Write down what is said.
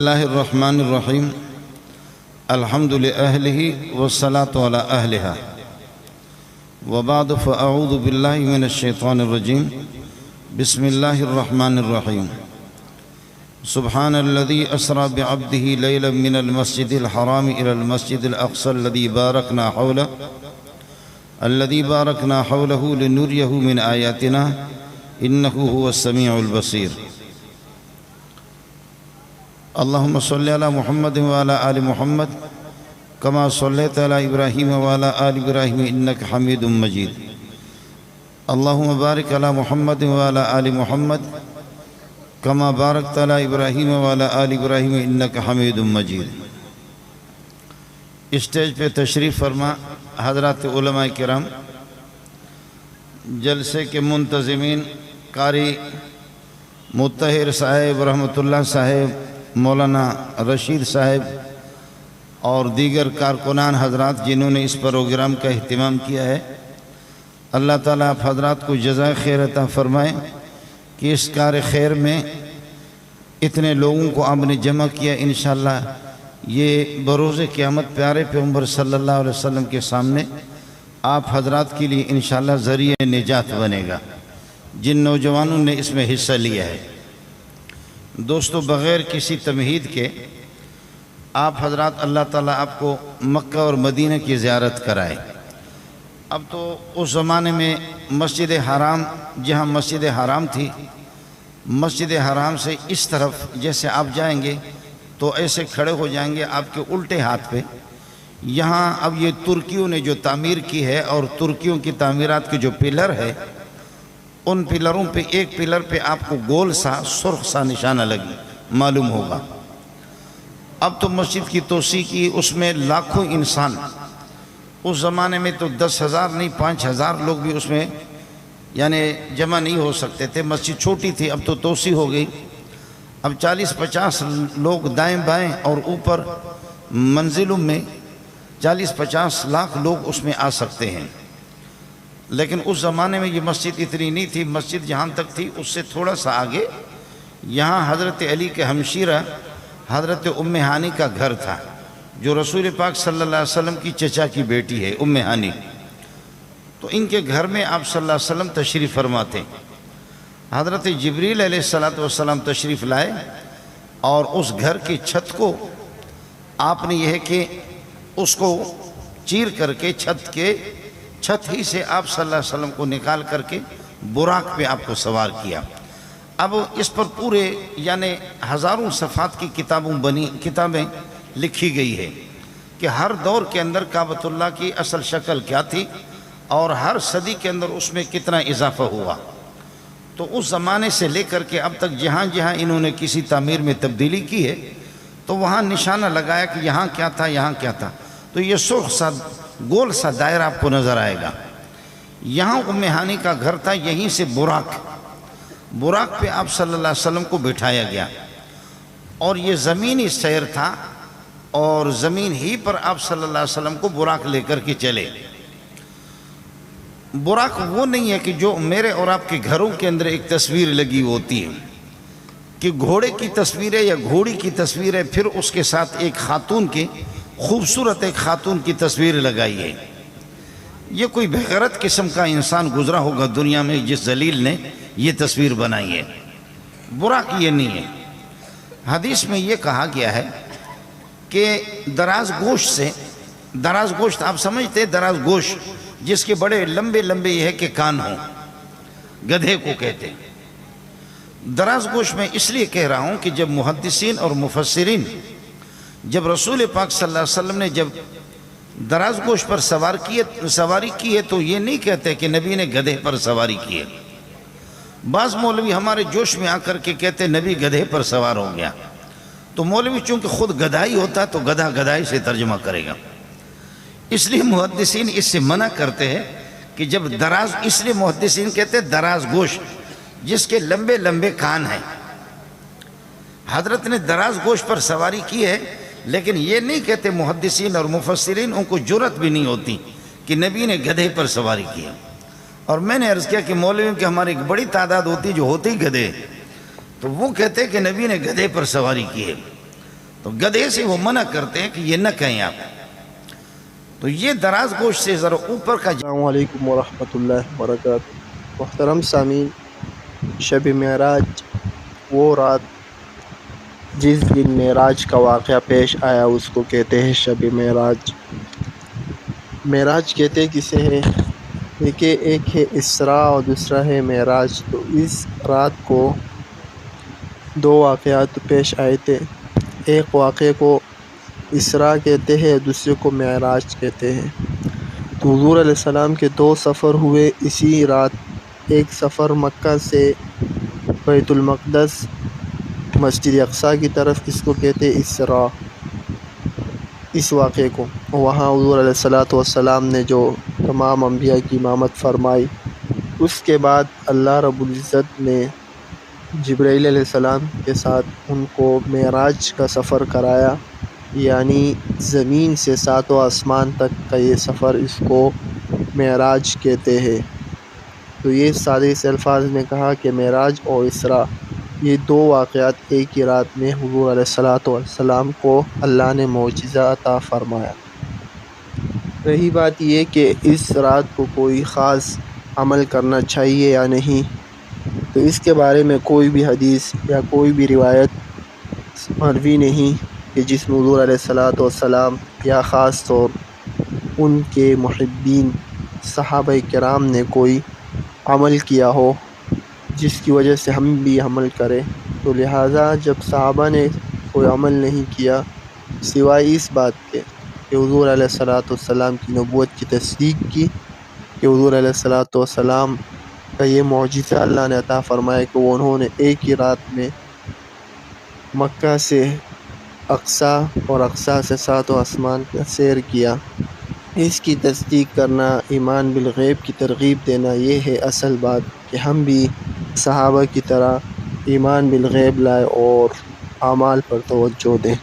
اللہ الرحمن الرحیم الحمد لأہلہ والصلاة علی اہلہا وبعد فاعوذ باللہ من الشیطان الرجیم بسم اللہ الرحمن الرحیم سبحان الذي اسرى بعبده ليلا من المسجد الحرام الى المسجد الاقصى الذي باركنا حوله لنريه من آياتنا انه هو السميع البصير اللهم صل على محمد وعلى آل محمد كما صليت على إبراهيم وعلى آل إبراهيم إنك حميد مجيد اللهم بارك على محمد وعلى آل محمد كما باركت على إبراهيم وعلى آل إبراهيم إنك حميد مجيد اسٹیج پہ تشریف فرما حضرات علماء کرام، جلسے کے منتظمین، قاری مطہر صاحب رحمۃ اللہ صاحب، مولانا رشید صاحب اور دیگر کارکنان حضرات جنہوں نے اس پروگرام کا اہتمام کیا ہے، اللہ تعالیٰ آپ حضرات کو جزائے خیر عطا فرمائے کہ اس کار خیر میں اتنے لوگوں کو آپ نے جمع کیا۔ انشاءاللہ یہ بروز قیامت پیارے پیغمبر صلی اللہ علیہ وسلم کے سامنے آپ حضرات کے لیے انشاءاللہ ذریعہ نجات بنے گا جن نوجوانوں نے اس میں حصہ لیا ہے۔ دوستو، بغیر کسی تمہید کے آپ حضرات اللہ تعالیٰ آپ کو مکہ اور مدینہ کی زیارت کرائے۔ اب تو اس زمانے میں مسجد حرام، جہاں مسجد حرام تھی، مسجد حرام سے اس طرف جیسے آپ جائیں گے تو ایسے کھڑے ہو جائیں گے آپ کے الٹے ہاتھ پہ۔ یہاں اب یہ ترکیوں نے جو تعمیر کی ہے اور ترکیوں کی تعمیرات کے جو پلر ہے، ان پلروں پہ ایک پلر پہ آپ کو گول سا سرخ سا نشانہ لگی معلوم ہوگا۔ اب تو مسجد کی توسیع کی، اس میں لاکھوں انسان، اس زمانے میں تو 10,000 نہیں 5,000 لوگ بھی اس میں یعنی جمع نہیں ہو سکتے تھے۔ مسجد چھوٹی تھی، اب تو توسیع ہو گئی، اب 40-50 لوگ دائیں بائیں اور اوپر منزلوں میں 40-50 لاکھ لوگ اس میں آ سکتے ہیں۔ لیکن اس زمانے میں یہ مسجد اتنی نہیں تھی۔ مسجد جہاں تک تھی اس سے تھوڑا سا آگے یہاں حضرت علی کے ہمشیرہ حضرت ام ہانی کا گھر تھا، جو رسول پاک صلی اللہ علیہ وسلم کی چچا کی بیٹی ہے ام ہانی۔ تو ان کے گھر میں آپ صلی اللہ علیہ وسلم تشریف فرماتے، حضرت جبریل علیہ السلام تشریف لائے اور اس گھر کی چھت کو آپ نے یہ ہے کہ اس کو چیر کر کے چھت ہی سے آپ صلی اللہ علیہ وسلم کو نکال کر کے براق پہ آپ کو سوار کیا۔ اب اس پر پورے یعنی ہزاروں صفحات کی کتابیں لکھی گئی ہے کہ ہر دور کے اندر کعبۃ اللہ کی اصل شکل کیا تھی اور ہر صدی کے اندر اس میں کتنا اضافہ ہوا۔ تو اس زمانے سے لے کر کے اب تک جہاں جہاں انہوں نے کسی تعمیر میں تبدیلی کی ہے تو وہاں نشانہ لگایا کہ یہاں کیا تھا یہاں کیا تھا۔ تو یہ سرخ سا گول سا دائرہ آپ کو نظر آئے گا۔ یہاں ام ہانی کا گھر تھا، یہیں سے براق پہ آپ صلی اللہ علیہ وسلم کو بٹھایا گیا اور یہ زمینی سیر تھا اور زمین ہی پر آپ صلی اللہ علیہ وسلم کو براق لے کر کے چلے۔ براق وہ نہیں ہے کہ جو میرے اور آپ کے گھروں کے اندر ایک تصویر لگی ہوتی ہے کہ گھوڑے کی تصویر ہے یا گھوڑی کی تصویر ہے، پھر اس کے ساتھ ایک خاتون کی خوبصورت ایک خاتون کی تصویر لگائی ہے۔ یہ کوئی بغیرت قسم کا انسان گزرا ہوگا دنیا میں جس ذلیل نے یہ تصویر بنائی ہے۔ براق یہ نہیں ہے۔ حدیث میں یہ کہا گیا ہے کہ دراز گوشت آپ سمجھتے دراز گوشت جس کے بڑے لمبے یہ ہے کہ کان ہوں، گدھے کو کہتے ہیں۔ دراز گوشت میں اس لیے کہہ رہا ہوں کہ جب محدثین اور مفسرین جب رسول پاک صلی اللہ علیہ وسلم نے جب دراز گوشت پر سواری کی ہے تو یہ نہیں کہتے کہ نبی نے گدھے پر سواری کی ہے۔ بعض مولوی ہمارے جوش میں آ کر کے کہتے نبی گدھے پر سوار ہو گیا، تو مولوی چونکہ خود گدھائی ہوتا تو گدھائی سے ترجمہ کرے گا، اس لیے محدثین اس سے منع کرتے ہیں کہ جب دراز، اس لیے محدثین کہتے ہیں دراز گوشت جس کے لمبے کان ہیں۔ حضرت نے دراز گوشت پر سواری کی ہے، لیکن یہ نہیں کہتے محدثین اور مفسرین، ان کو جرأت بھی نہیں ہوتی کہ نبی نے گدھے پر سواری کی ہے۔ اور میں نے عرض کیا کہ مولویوں کی ہماری ایک بڑی تعداد ہوتی جو ہوتی گدھے، تو وہ کہتے کہ نبی نے گدھے پر سواری کی ہے۔ تو گدھے سے وہ منع کرتے ہیں کہ یہ نہ کہیں آپ. تو یہ دراز گوشت سے ذرا اوپر کا السلام علیکم ورحمۃ اللہ وبرکاتہ. محترم سامعین، شب معراج وہ رات جس دن معراج کا واقعہ پیش آیا اس کو کہتے ہیں شب معراج. معراج کہتے کسے ہیں؟ دیکھیے، ایک ہے اسراء اور دوسرا ہے معراج. تو اس رات کو دو واقعات پیش آئے تھے. ایک واقعے کو اسراء کہتے ہیں، دوسرے کو معراج کہتے ہیں. تو حضور علیہ السلام کے دو سفر ہوئے اسی رات. ایک سفر مکہ سے بیت المقدس مسجد اقصیٰ کی طرف، اس کو کہتے ہیں اسراء. اس واقعے کو وہاں حضور علیہ السلام نے جو تمام انبیاء کی امامت فرمائی. اس کے بعد اللہ رب العزت نے جبرائیل علیہ السلام کے ساتھ ان کو معراج کا سفر کرایا، یعنی زمین سے ساتواں آسمان تک کا یہ سفر، اس کو معراج کہتے ہیں. تو یہ سادے سے الفاظ میں کہا کہ معراج اور اسراء یہ دو واقعات ایک ہی رات میں حضور علیہ السلام کو اللہ نے معجزہ عطا فرمایا. رہی بات یہ کہ اس رات کو کوئی خاص عمل کرنا چاہیے یا نہیں، تو اس کے بارے میں کوئی بھی حدیث یا کوئی بھی روایت مروی نہیں کہ جس میں حضور علیہ السلام یا خاص طور ان کے محبین صحابہ کرام نے کوئی عمل کیا ہو جس کی وجہ سے ہم بھی عمل کریں. تو لہٰذا جب صحابہ نے کوئی عمل نہیں کیا سوائے اس بات کے کہ حضور علیہ السلام کی نبوت کی تصدیق کی، کہ حضور علیہ السلام کا یہ معجزہ اللہ نے عطا فرمایا کہ وہ انہوں نے ایک ہی رات میں مکہ سے اقصیٰ اور اقصیٰ سے ساتواں آسمان کا سیر کیا. اس کی تصدیق کرنا، ایمان بالغیب کی ترغیب دینا، یہ ہے اصل بات کہ ہم بھی صحابہ کی طرح ایمان بالغیب لائے اور اعمال پر توجہ دیں.